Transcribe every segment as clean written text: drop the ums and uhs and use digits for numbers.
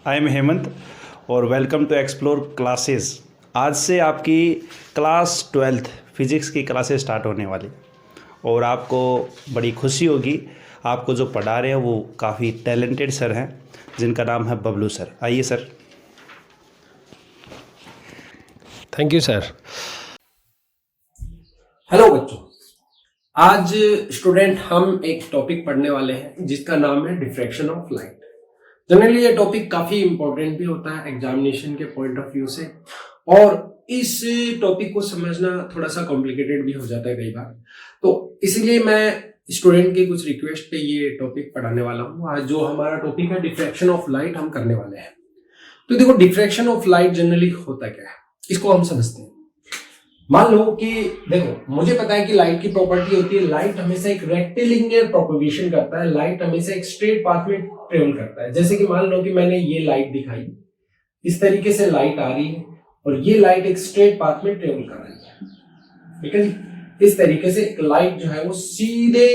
I am Hemant और welcome to explore classes. आज से आपकी क्लास 12th फिज़िक्स की क्लासेस स्टार्ट होने वाली और आपको बड़ी खुशी होगी। आपको जो पढ़ा रहे हैं वो काफ़ी टैलेंटेड सर हैं जिनका नाम है बबलू सर। आइए sir. Thank you sir. Hello बच्चों, आज स्टूडेंट हम एक टॉपिक पढ़ने वाले हैं जिसका नाम है डिफ्रैक्शन ऑफ लाइट। जनरली ये टॉपिक काफी इंपॉर्टेंट भी होता है एग्जामिनेशन के पॉइंट ऑफ व्यू से, और इस टॉपिक को समझना थोड़ा सा कॉम्प्लिकेटेड भी हो जाता है कई बार। तो इसीलिए मैं स्टूडेंट की कुछ रिक्वेस्ट पे ये टॉपिक पढ़ाने वाला हूँ। आज जो हमारा टॉपिक है डिफ्रैक्शन ऑफ लाइट हम करने वाले हैं। तो देखो, डिफ्रैक्शन ऑफ लाइट जनरली होता क्या है, इसको हम समझते हैं। मान लो कि देखो, मुझे पता है कि लाइट की प्रॉपर्टी होती है, लाइट हमेशा एक रेक्टिलिनियर प्रोपगेशन करता है, लाइट हमेशा एक स्ट्रेट पाथ में ट्रेवल करता है। जैसे कि मान लो कि मैंने ये लाइट दिखाई, इस तरीके से लाइट आ रही है और ये लाइट एक स्ट्रेट पाथ में ट्रेवल कर रही है, ठीक है जी। इस तरीके से एक लाइट जो है वो सीधे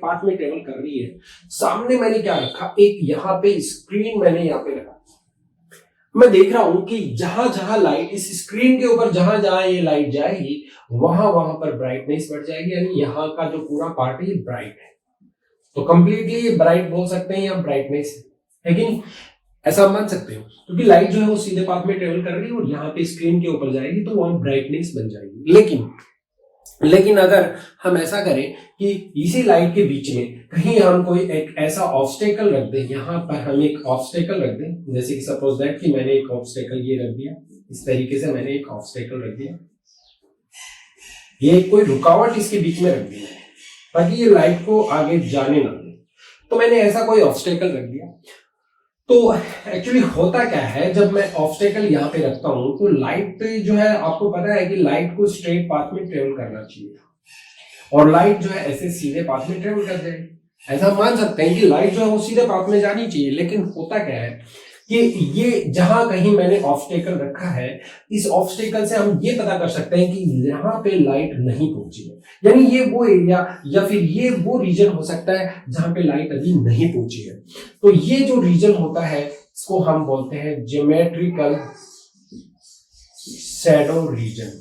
पाथ में ट्रेवल कर रही है। सामने मैंने क्या रखा, एक यहाँ पे स्क्रीन मैंने यहाँ पे रखा। मैं देख रहा हूं कि जहां जहां लाइट, इस स्क्रीन के ऊपर जहां जहां ये लाइट जाएगी वहां वहां पर ब्राइटनेस बढ़ जाएगी, यानी यहाँ का जो पूरा पार्ट है ये ब्राइट है। तो कंप्लीटली ये ब्राइट बोल सकते हैं या ब्राइटनेस है कि नहीं, ऐसा हम मान सकते हो, क्योंकि लाइट जो है वो सीधे पाथ में ट्रेवल कर रही है और यहाँ पे स्क्रीन के ऊपर जाएगी तो वहां ब्राइटनेस बन जाएगी। लेकिन अगर हम ऐसा करें कि इसी लाइट के बीच में कहीं हम कोई एक ऐसा ऑब्स्टेकल रख दें, यहाँ पर हम एक ऑब्स्टेकल रख दें, जैसे कि सपोज दैट कि मैंने एक ऑब्स्टेकल ये रख दिया, इस तरीके से मैंने एक ऑब्स्टेकल रख दिया, ये कोई रुकावट इसके बीच में रख दी है ताकि ये लाइट को आगे जाने ना दे। तो मैंने ऐसा कोई ऑब्स्टेकल रख दिया। तो एक्चुअली होता क्या है, जब मैं ऑब्स्टेकल यहाँ पे रखता हूं तो लाइट जो है, आपको पता है कि लाइट को स्ट्रेट पाथ में ट्रेवल करना चाहिए और लाइट जो है ऐसे सीधे पाथ में ट्रेवल कर जाएगी। ऐसा मान सकते हैं कि लाइट जो है वो सीधे पाथ में जानी चाहिए, लेकिन होता क्या है कि ये जहां कहीं मैंने ऑब्स्टेकल रखा है, इस ऑब्स्टेकल से हम ये पता कर सकते हैं कि यहाँ पे लाइट नहीं पहुंची है, यानी ये वो एरिया या फिर ये वो रीजन हो सकता है जहां पे लाइट अभी नहीं पहुंची है। तो ये जो रीजन होता है इसको हम बोलते हैं ज्योमेट्रिकल शैडो रीजन।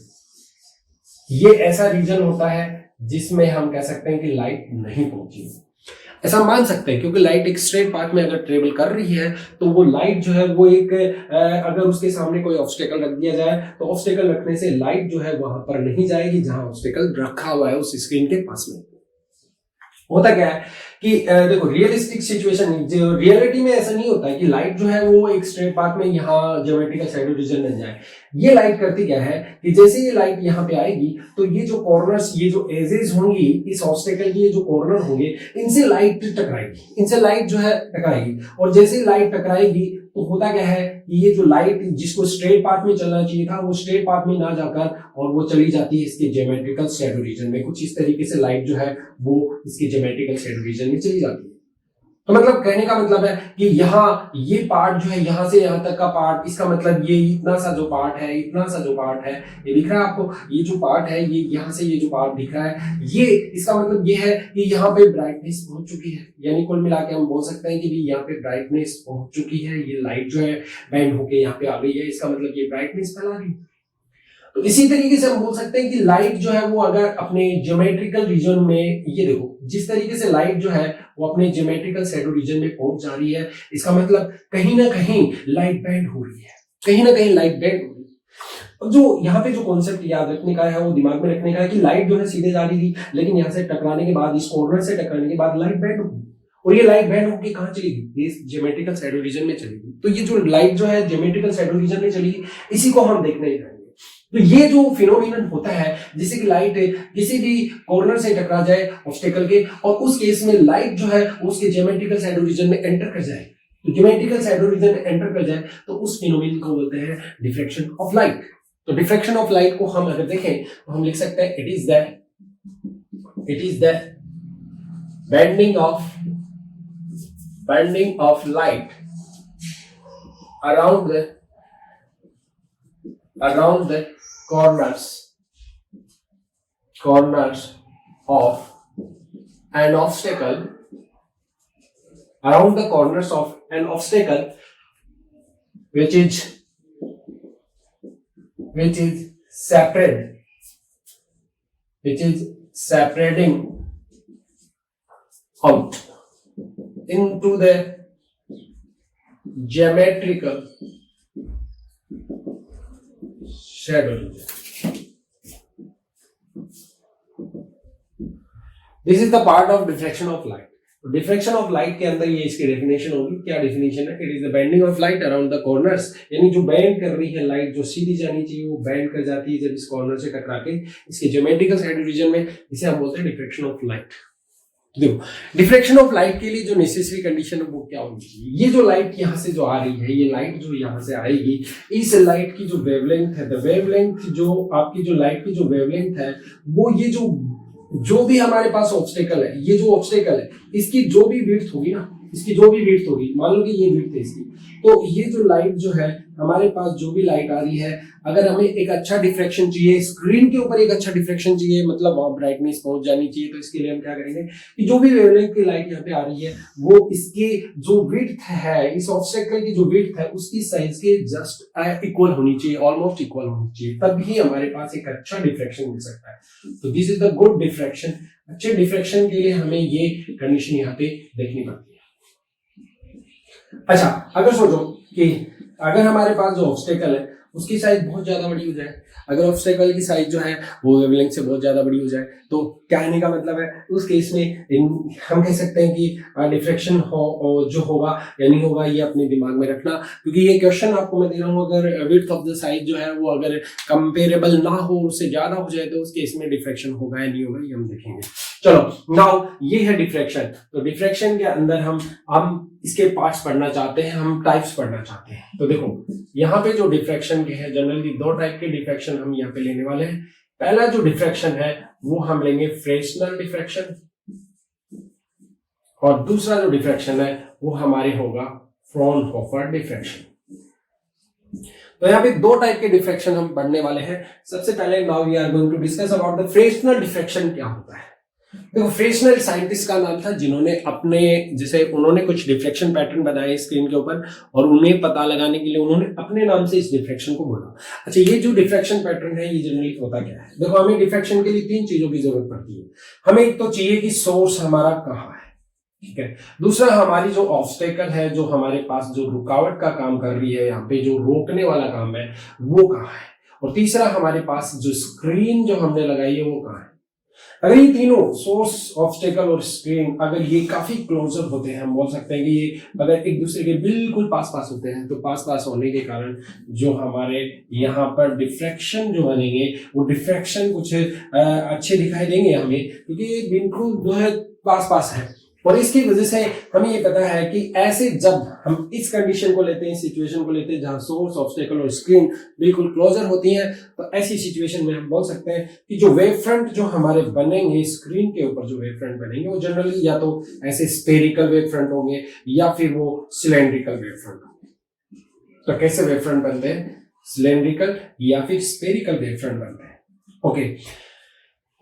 ये ऐसा रीजन होता है जिसमें हम कह सकते हैं कि लाइट नहीं पहुंची, ऐसा मान सकते हैं, क्योंकि लाइट एक स्ट्रेट पाथ में अगर ट्रेवल कर रही है तो वो लाइट जो है वो एक अगर उसके सामने कोई ऑब्स्टेकल रख दिया जाए तो ऑब्स्टेकल रखने से लाइट जो है वहां पर नहीं जाएगी जहां ऑब्स्टेकल रखा हुआ है उस स्क्रीन के पास में। होता क्या है कि देखो, रियलिस्टिक सिचुएशन, जो रियलिटी में ऐसा नहीं होता है कि लाइट जो है वो एक स्ट्रेट पाथ में यहाँ ज्योमेट्रिकल शैडो रीजन बन जाए। ये लाइट करती क्या है कि जैसे ये लाइट यहाँ पे आएगी तो ये जो कॉर्नर्स, ये जो एजेस होंगी इस ऑब्स्टेकल की, ये जो कॉर्नर होंगे, इनसे लाइट टकराएगी, इनसे लाइट जो है टकराएगी। और जैसे लाइट टकराएगी तो होता क्या है कि ये जो लाइट जिसको स्ट्रेट पाथ में चलना चाहिए था वो स्ट्रेट पाथ में ना जाकर और वो चली जाती है इसके ज्योमेट्रिकल शैडो रीजन में। कुछ इस तरीके से लाइट जो है वो इसके ज्योमेट्रिकल शैडो रीजन में चली जाती है। तो मतलब कहने का मतलब है कि यहाँ ये पार्ट जो है, यहाँ से यहाँ तक का पार्ट, इसका मतलब ये इतना सा जो पार्ट है, इतना सा जो पार्ट है, ये दिख रहा है आपको, ये जो पार्ट है, ये यहाँ से ये जो पार्ट दिख रहा है, ये इसका मतलब ये है कि यहाँ पे ब्राइटनेस पहुंच चुकी है। यानी कुल मिला के हम बोल सकते हैं कि यहाँ पे ब्राइटनेस पहुंच चुकी है, ये लाइट जो है बैंड होके यहाँ पे आ गई है, इसका मतलब ये ब्राइटनेस फैला रही है। तो इसी तरीके से हम बोल सकते हैं कि लाइट जो है वो अगर अपने ज्योमेट्रिकल रीजन में, ये देखो जिस तरीके से लाइट जो है वो अपने ज्योमेट्रिकल शैडो रीजन में पहुंच जा रही है, इसका मतलब कहीं ना कहीं लाइट बैंड हो रही है, कहीं ना कहीं लाइट बैंड हो रही है। और जो यहाँ पे जो कॉन्सेप्ट याद रखने का है, वो दिमाग में रखने का है कि लाइट जो है सीधे जा रही थी, लेकिन यहाँ से टकराने के बाद, इस कॉर्नर से टकराने के बाद लाइट बैंड होगी, और ये लाइट बैंड होकर कहाँ चलेगी, इस ज्योमेट्रिकल शैडो रीजन में चलेगी। तो ये जो लाइट जो है ज्योमेट्रिकल शैडो रीजन में चलेगी, इसी को हम देखने ही रहेंगे। तो ये जो फिनोमिनन होता है, जैसे कि लाइट किसी भी कॉर्नर से टकरा जाए ऑब्स्टेकल के, और उस केस में लाइट जो है उसके ज्योमेट्रिकल शैडो रीजन में एंटर कर जाए, तो ज्योमेट्रिकल शैडो रीजन में एंटर कर जाए तो उस फिनोमिनन को बोलते हैं डिफ्रैक्शन ऑफ लाइट। तो डिफ्रैक्शन ऑफ लाइट को हम अगर देखें तो हम लिख सकते हैं it is the bending of light around the corners of an obstacle, around the corners of an obstacle which is separating out into the geometrical shadow region. This is the part of diffraction of light. तो diffraction of light के अंदर ये इसकी definition होगी। क्या definition है? It is the bending of light around the corners, यानी जो बेंड कर रही है लाइट, जो सीधी जानी चाहिए वो बेंड कर जाती है जब इस कॉर्नर से टकरा के इसके ज्योमेट्रिकल साइड रीजन में, इसे हम बोलते हैं डिफ्रैक्शन ऑफ लाइट। देखो, डिफ्रैक्शन ऑफ लाइट के लिए जो नेसेसरी कंडीशन है वो क्या होनी चाहिए? ये जो लाइट यहाँ से जो आ रही है, ये लाइट जो यहाँ से आएगी, इस लाइट की जो वेवलेंथ है, द वेवलेंथ जो आपकी जो लाइट की जो वेवलेंथ है, वो ये जो भी हमारे पास ऑब्स्टेकल है, ये जो ऑब्स्टेकल है, इसकी जो भी विड्थ होगी ना, इसकी जो भी विड्थ होगी, मान लो कि ये विड्थ है इसकी, तो ये जो लाइट जो है हमारे पास, जो भी लाइट आ रही है, अगर हमें एक अच्छा डिफ्रैक्शन चाहिए, स्क्रीन के ऊपर एक अच्छा डिफ्रैक्शन चाहिए, मतलब वहां ब्राइटनेस पहुंच जानी चाहिए, तो इसके लिए हम क्या करेंगे कि जो भी वेवलेंथ की लाइट यहाँ पे आ रही है, वो इसके जो विड्थ है, इस ऑब्स्टेकल की जो विड्थ है, उसकी साइज के जस्ट इक्वल होनी चाहिए, ऑलमोस्ट इक्वल होनी चाहिए, तभी हमारे पास एक अच्छा डिफ्रैक्शन मिल सकता है। तो this is the good diffraction. अच्छे डिफ्रैक्शन के लिए हमें ये कंडीशन यहाँ पे देखनी पड़ती है। अच्छा, अगर सोचो कि अगर हमारे पास जो ऑब्स्टेकल है उसकी साइज बहुत ज्यादा बड़ी हो जाए, अगर ऑब्स्टेकल की साइज जो है वो वेवलेंथ से बहुत ज्यादा बड़ी हो जाए, तो कहने का मतलब है उस केस में हम कह सकते हैं कि डिफ्रैक्शन जो होगा या नहीं होगा, ये अपने दिमाग में रखना, क्योंकि ये क्वेश्चन आपको मैं दे रहा हूँ, अगर विड्थ ऑफ द साइज जो है वो अगर कंपेरेबल ना हो, उससे ज्यादा हो जाए, तो उस केस में डिफ्रैक्शन होगा या नहीं होगा, ये हम देखेंगे। चलो, नाउ ये है डिफ्रैक्शन। तो डिफ्रैक्शन के अंदर हम इसके पार्ट्स पढ़ना चाहते हैं, हम टाइप्स पढ़ना चाहते हैं। तो देखो, यहाँ पे जो डिफ्रैक्शन के है, जनरली दो टाइप के डिफ्रैक्शन हम यहाँ पे लेने वाले हैं। पहला जो डिफ्रैक्शन है वो हम लेंगे फ्रेस्नेल डिफ्रैक्शन, और दूसरा जो डिफ्रैक्शन है वो हमारे होगा फ्रॉनहोफर डिफ्रैक्शन। तो यहाँ पे दो टाइप के डिफ्रैक्शन हम पढ़ने वाले हैं। सबसे पहले now we are going to discuss about the Fresnel diffraction. क्या होता है? देखो, फ्रेस्नेल साइंटिस्ट का नाम था जिन्होंने अपने, जैसे उन्होंने कुछ डिफ्रैक्शन पैटर्न बनाए स्क्रीन के ऊपर, और उन्हें पता लगाने के लिए उन्होंने अपने नाम से इस डिफ्रैक्शन को बोला। अच्छा, ये जो डिफ्रैक्शन पैटर्न है ये जनरली होता क्या है? देखो, हमें डिफ्रैक्शन के लिए तीन चीजों की जरूरत पड़ती है। हमें एक तो चाहिए कि सोर्स हमारा कहाँ है, ठीक है। दूसरा, हमारी जो ऑब्स्टेकल है, जो हमारे पास जो रुकावट का काम कर रही है, यहाँ पे जो रोकने वाला काम है, वो कहाँ है। और तीसरा, हमारे पास जो स्क्रीन जो हमने लगाई है वो कहाँ है। अगर ये तीनों, सोर्स, ऑब्स्टेकल और स्क्रीन, अगर ये काफी क्लोजर होते हैं, हम बोल सकते हैं कि ये अगर एक दूसरे के बिल्कुल पास पास होते हैं, तो पास पास होने के कारण जो हमारे यहाँ पर डिफ्रैक्शन जो बनेंगे, वो डिफ्रैक्शन कुछ अच्छे दिखाई देंगे हमें, क्योंकि ये बिल्कुल जो है पास पास है। और इसकी वजह से हमें ये पता है कि ऐसे जब हम इस कंडीशन को लेते हैं, सिचुएशन को लेते हैं जहां सोर्स, ऑब्स्टेकल और स्क्रीन बिल्कुल क्लोजर होती हैं, तो ऐसी सिचुएशन में हम बोल सकते हैं कि जो वेव फ्रंट जो हमारे बनेंगे स्क्रीन के ऊपर, जो वेव फ्रंट बनेंगे, वो जनरली या तो ऐसे स्फेरिकल वेव फ्रंट होंगे या फिर वो सिलेंड्रिकल वेव फ्रंट होंगे। तो कैसे वेव फ्रंट बनते हैं? सिलेंड्रिकल या फिर स्फेरिकल वेव फ्रंट बनते हैं। ओके,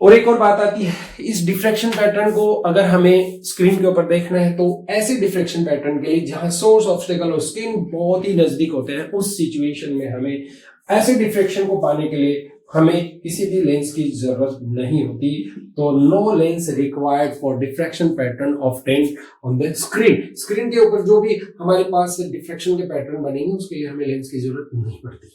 और एक और बात आती है, इस डिफ्रैक्शन पैटर्न को अगर हमें स्क्रीन के ऊपर देखना है, तो ऐसे डिफ्रैक्शन पैटर्न के लिए जहां सोर्स, ऑब्स्टेकल और स्क्रीन बहुत ही नजदीक होते हैं, उस सिचुएशन में हमें ऐसे डिफ्रैक्शन को पाने के लिए हमें किसी भी लेंस की जरूरत नहीं होती। तो no lens required for diffraction pattern obtained on the screen. Screen के ऊपर जो भी हमारे पास डिफ्रैक्शन के पैटर्न बनेंगे, उसके लिए हमें लेंस की जरूरत नहीं पड़ती।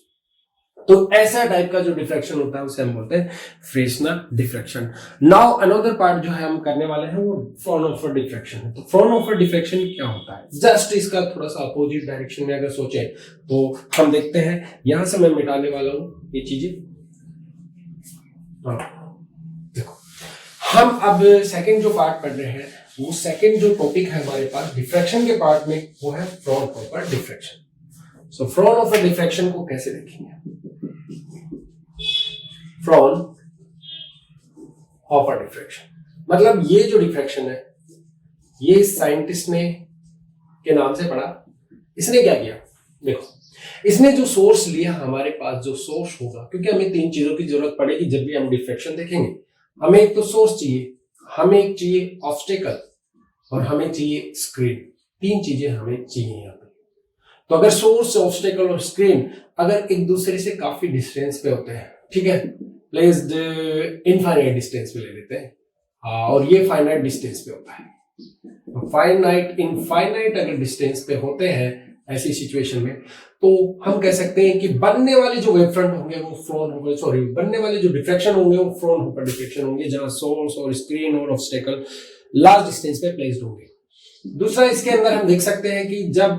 तो ऐसा टाइप का जो डिफ्रैक्शन होता है उसे हम बोलते हैं Fresnel diffraction. Now another part जो है हम करने वाले हैं वो फ्रॉनहोफर डिफ्रैक्शन है। तो फ्रॉनहोफर डिफ्रैक्शन क्या होता है? जस्ट इसका थोड़ा सा अपोजिट डायरेक्शन में अगर सोचें तो हम देखते हैं, यहां से मैं मिटाने वाला हूं ये चीजें। देखो, हम अब सेकंड जो पार्ट पढ़ रहे हैं, वो सेकंड जो टॉपिक है हमारे पास डिफ्रैक्शन के पार्ट में, वो है फ्रॉनहोफर डिफ्रैक्शन। सो फ्रॉनहोफर डिफ्रैक्शन को कैसे देखेंगे? फ्रॉनहोफर डिफ्रैक्शन मतलब ये जो डिफ्रैक्शन है, ये साइंटिस्ट ने के नाम से पढ़ा। इसने क्या किया? देखो, इसने जो सोर्स लिया, हमारे पास जो सोर्स होगा, क्योंकि हमें तीन चीजों की जरूरत पड़ेगी जब भी हम डिफ्रैक्शन देखेंगे। हमें एक तो सोर्स चाहिए, हमें एक चाहिए ऑब्स्टेकल, और हमें चाहिए स्क्रीन। तीन चीजें हमें चाहिए यहाँ पे। तो अगर सोर्स, ऑब्स्टेकल और स्क्रीन अगर एक दूसरे से काफी डिस्टेंस पे होते हैं, ठीक है, प्लेस्ड इनफाइनाइट डिस्टेंस पे ले लेते हैं, और ये फाइनाइट डिस्टेंस पे होता है। तो फाइनाइट इनफाइनाइट अगर डिस्टेंस पे होते हैं ऐसी सिचुएशन में, तो हम कह सकते हैं कि बनने वाले जो वेव फ्रंट होंगे वो फ्रॉनहोफर, सॉरी, बनने वाले जो डिफ्रैक्शन होंगे वो फ्रॉनहोफर डिफ्रैक्शन होंगे, जहां सोर्स और स्क्रीन और ऑब्स्टेकल लार्ज डिस्टेंस पे प्लेस्ड होंगे। दूसरा, इसके अंदर हम देख सकते हैं कि जब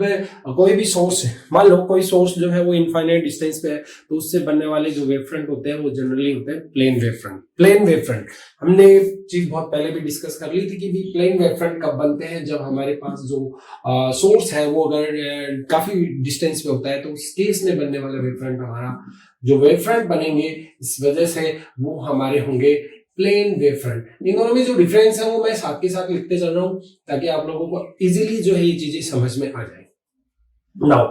कोई भी सोर्स, मान लो कोई सोर्स जो है वो इनफाइनाइट डिस्टेंस पे है, तो उससे बनने वाले जो वेव फ्रंट होते हैं वो जनरली होते हैं plane wave front. Plane wave front हमने चीज बहुत पहले भी डिस्कस कर ली थी कि भी प्लेन वेव फ्रंट कब बनते हैं, जब हमारे पास जो सोर्स है वो अगर काफी डिस्टेंस पे होता है, तो उस केस में बनने वाला वेव फ्रंट, हमारा जो वेव फ्रंट बनेंगे इस वजह से वो हमारे होंगे प्लेन वेव फ्रंट। इन दोनों में जो डिफरेंस है वो मैं साथ के साथ लिखते चल रहा हूं ताकि आप लोगों को इजीली जो है ये चीजें समझ में आ जाए। नाउ,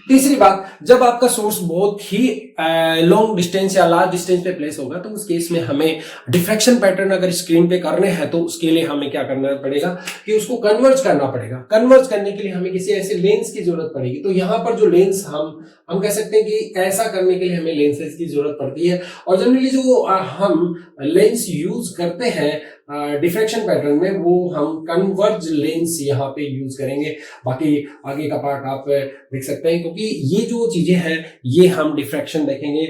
तीसरी बात, जब आपका सोर्स बहुत ही लॉन्ग डिस्टेंस या लार्ज डिस्टेंस पे प्लेस होगा, तो उस केस में हमें डिफ्रैक्शन पैटर्न अगर स्क्रीन पे करने हैं तो उसके लिए हमें क्या करना पड़ेगा कि उसको कन्वर्ज करना पड़ेगा। कन्वर्ज करने के लिए हमें किसी ऐसे लेंस की जरूरत पड़ेगी। तो यहाँ पर जो लेंस हम कह सकते हैं कि ऐसा करने के लिए हमें लेंसेज की जरूरत पड़ती है, और जनरली जो हम लेंस यूज करते हैं डिफ्रैक्शन पैटर्न में वो हम कन्वर्ज लेंस यहाँ पे यूज करेंगे। बाकी आगे का पार्ट आप देख सकते हैं, क्योंकि ये जो चीजें हैं ये हम डिफ्रैक्शन देखेंगे।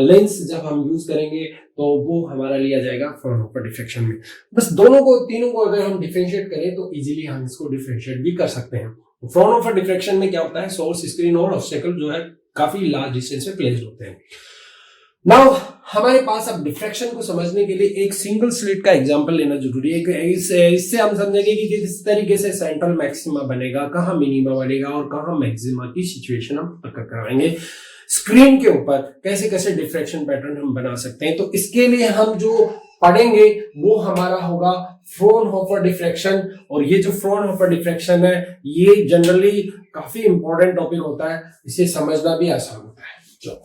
लेंस जब हम यूज करेंगे तो वो हमारा लिया जाएगा फ्रॉनहोफर डिफ्रैक्शन में। बस दोनों को, तीनों को अगर हम डिफरेंशिएट करें तो इजीली हम इसको डिफरेंशिएट भी कर सकते हैं। फ्रॉनहोफर डिफ्रैक्शन में क्या होता है, सोर्स, स्क्रीन और ऑब्स्टेकल जो है काफी लार्ज डिस्टेंस पे प्लेस्ड होते हैं। नाउ, हमारे पास अब डिफ्रैक्शन को समझने के लिए एक सिंगल स्लिट का एग्जांपल लेना जरूरी है। इससे हम समझेंगे कि किस तरीके से सेंट्रल मैक्सिमा बनेगा, कहां मिनिमा बनेगा और कहां मैक्सिमा की सिचुएशन हम पता कराएंगे। स्क्रीन के ऊपर कैसे कैसे डिफ्रैक्शन पैटर्न हम बना सकते हैं, तो इसके लिए हम जो पढ़ेंगे वो हमारा होगा फ्रॉनहोफर डिफ्रैक्शन। और ये जो फ्रॉनहोफर डिफ्रैक्शन है ये जनरली काफी इंपॉर्टेंट टॉपिक होता है, इसे समझना भी आसान होता है। चलो,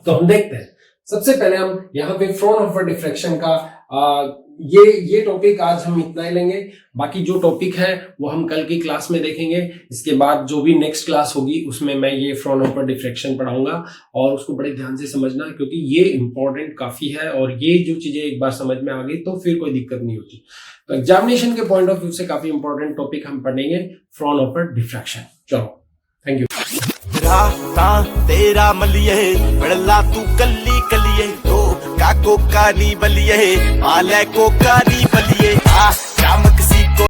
तो हम देखते हैं। सबसे पहले हम यहाँ पे फ्रॉनहोफर डिफ्रैक्शन का ये टॉपिक आज हम इतना ही लेंगे। बाकी जो टॉपिक है वो हम कल की क्लास में देखेंगे। इसके बाद जो भी नेक्स्ट क्लास होगी उसमें मैं ये फ्रॉनहोफर डिफ्रैक्शन पढ़ाऊंगा, और उसको बड़े ध्यान से समझना, क्योंकि ये इंपॉर्टेंट काफी है और ये जो चीजें एक बार समझ में आ गई तो फिर कोई दिक्कत नहीं होती। तो एग्जामिनेशन के पॉइंट ऑफ व्यू से काफी इंपॉर्टेंट टॉपिक हम पढ़ेंगे, फ्रॉनहोफर डिफ्रैक्शन। चलो, थैंक यू। तेरा मलिए बड़ला तू कल्ली कलिए तो काको कानी बलिए आले को कानी बलिए।